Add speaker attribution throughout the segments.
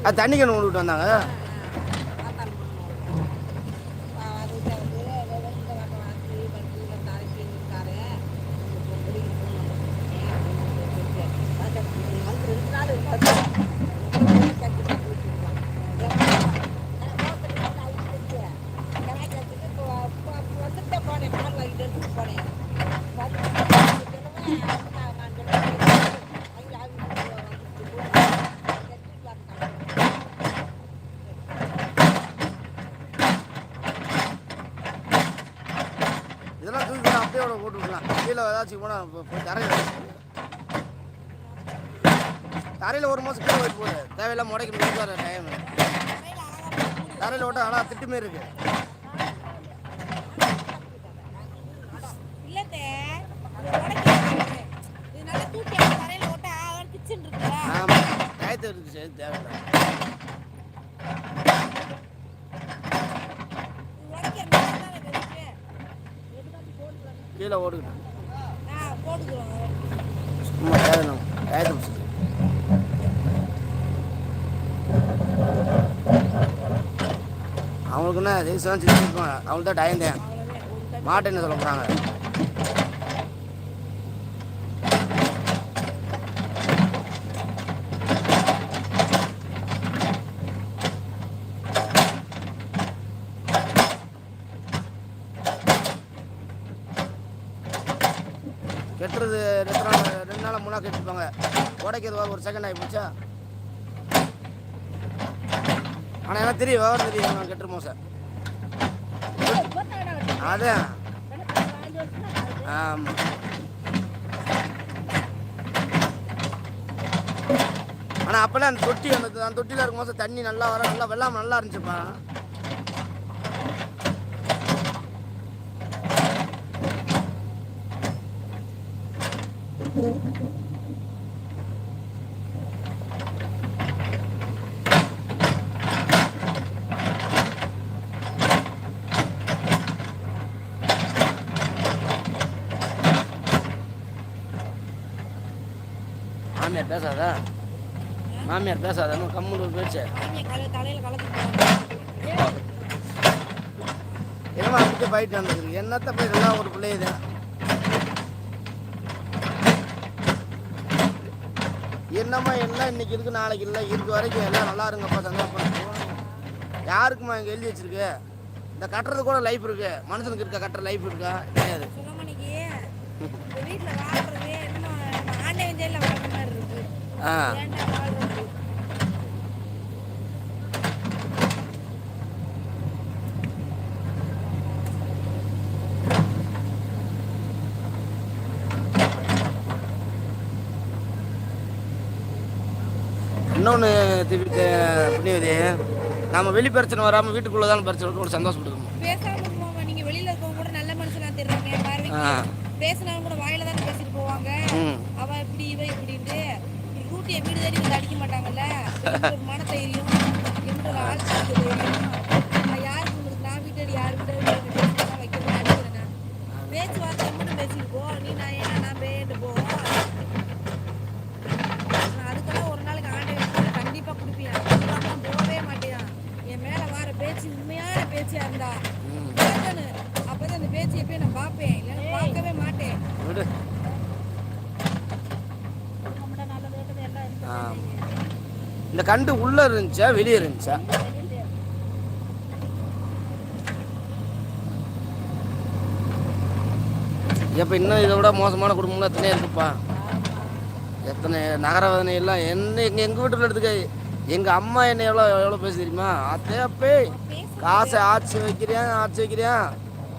Speaker 1: அது தண்ணி கண்ணு கொண்டுட்டு வந்தாங்க. இதெல்லாம் தூக்கி அப்படியே போட்டு விடலாம். கீழே ஏதாச்சும் போனால் போய் தரையில் ஒரு மாதம் கீழே போயிட்டு போகுது. தேவையில்லாம் முடைக்க முடியாது டைம். தரையில் ஓட்ட ஆனால் திட்டுமே இருக்கு. ஆமாம், டயத்தை இருக்கு. சரி, தேவையில்லை. கீழே ஓடுக்கிட்டு சும்மா தேவையில்லை. டயத்தை பிடிச்சிட்டு அவங்களுக்குன்னா ஜெயிச்சான் செஞ்சுருப்பாங்க. அவங்களுக்கு தான் டயம் தான். மாட்டை என்ன சொல்ல போகிறாங்க? கெட்டுறது 2 நாள் 3 நாள் கெட்டுருப்பாங்க. உடைக்கிறது ஒரு செகண்ட் ஆகி போச்சா. ஆனால் எனக்கு தெரியும், விவரம் தெரியும். நான் கெட்டுருமோ சார். அதான் ஆமாம். ஆனால் அப்போல்லாம் அந்த தொட்டி அந்த தொட்டியில் இருக்கும் போது தண்ணி நல்லா வர நல்லா வெள்ளாமல் நல்லா இருந்துச்சுப்பா. மாமியார் பேசாதா? மாமியார் பேசாதான்னு கம்முன்னு போயிடுச்சு. என்னமா அப்படி போயிட்டு வந்துருக்கு. என்னத்த போய் எல்லாம் ஒரு பிள்ளையுது. என்னம்மா எல்லாம் இன்னைக்கு இருக்கு, நாளைக்கு இல்லை. இருக்க வரைக்கும் எல்லாம் நல்லா இருங்கப்பா, சந்தோஷப்பா. யாருக்குமா இங்கே எழுதி வச்சிருக்கு? இந்த கட்டுறது கூட லைஃப் இருக்கு. மனுஷனுக்கு இருக்க கட்டுற லைஃப் இருக்கா? கிடையாது. இன்னொன்று புண்ணியவதி, நம்ம வெளி பிரச்சனை வராமல் வீட்டுக்குள்ளதான் பிரச்சனை ஒரு சந்தோஷப்பட்டுக்கணும்.
Speaker 2: நீங்க வெளியில இருக்கவங்க கூட நல்ல மனுஷனா தெரியுறாங்க. பேசினாலும் கூட வாயில தானே பேசிட்டு போவாங்க. அவ இப்படி இவ இப்படின்ட்டு கூட்டிய வீடு தேடி வந்து அடிக்க மாட்டாங்கல்ல. ஒரு மன தைரியம் என்ற ஆள் யாருக்கு நான் வீட்டடி யாரு வீட்டு வைக்க அடிக்கிறேன். பேச்சுவார்த்தை மட்டும் பேசிட்டு போ. நீ நான் ஏன்னா நான் பேட்டு போ. அதுக்கெல்லாம் ஒரு நாளைக்கு ஆண்டை கண்டிப்பா குடிப்பியான். போகவே மாட்டேன். என் மேல வார பேச்சு உண்மையான பேச்சியா இருந்தா அப்பதான் அந்த பேச்சு எப்பயும் நான் பார்ப்பேன். இல்லைன்னா பார்க்கவே மாட்டேன்.
Speaker 1: இந்த கண்டு உள்ள இருந்துச்சா வெளியே இருந்துச்சா? எப்ப இன்னும் இதை விட மோசமான குடும்பம்லாம் எத்தனையா இருக்குப்பா. எத்தனை நகரவதனை எல்லாம் என்ன எங்க வீட்டுல எடுத்துக்க. எங்க அம்மா என்ன எவ்வளவு பேச தெரியுமா? அதே அப்பே காசை ஆட்சி வைக்கிறேன்.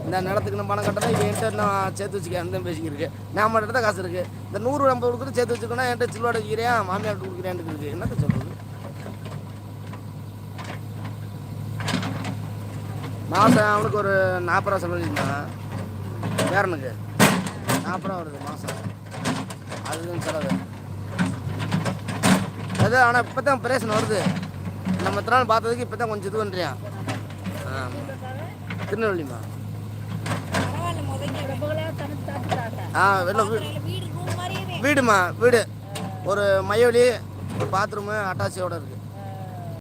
Speaker 1: இந்த நிலத்துக்கு நான் பணம் கட்டணும். இப்போ என்கிட்ட நான் சேர்த்து வச்சுக்கிறேன் பேசிக்கிருக்கு. நான் மட்டும் தான் காசு இருக்கு. இந்த 100-50 கொடுக்குறது சேர்த்து வச்சுக்கணும். என்கிட்ட சில்வாட வைக்கிறேன், மாமியார் கொடுக்குறேன் இருக்கு. என்னத்த சொல்றது? மாதம் அவனுக்கு ஒரு 40 ரூபா செலவழிந்தான். பேரனுக்கு 40 ரூபா வருது மாதம். அதுதான் செலவு. அது ஆனால் இப்போ தான் பிரேசன் வருது. நம்ம இத்தனை நாள் பார்த்ததுக்கு இப்போ தான் கொஞ்சம் இது பண்ணுறியா? திருநெல்வேலிமா. வீடுமா வீடு ஒரு மையவெளி, ஒரு பாத்ரூமு அட்டாச்சியோட இருக்கு.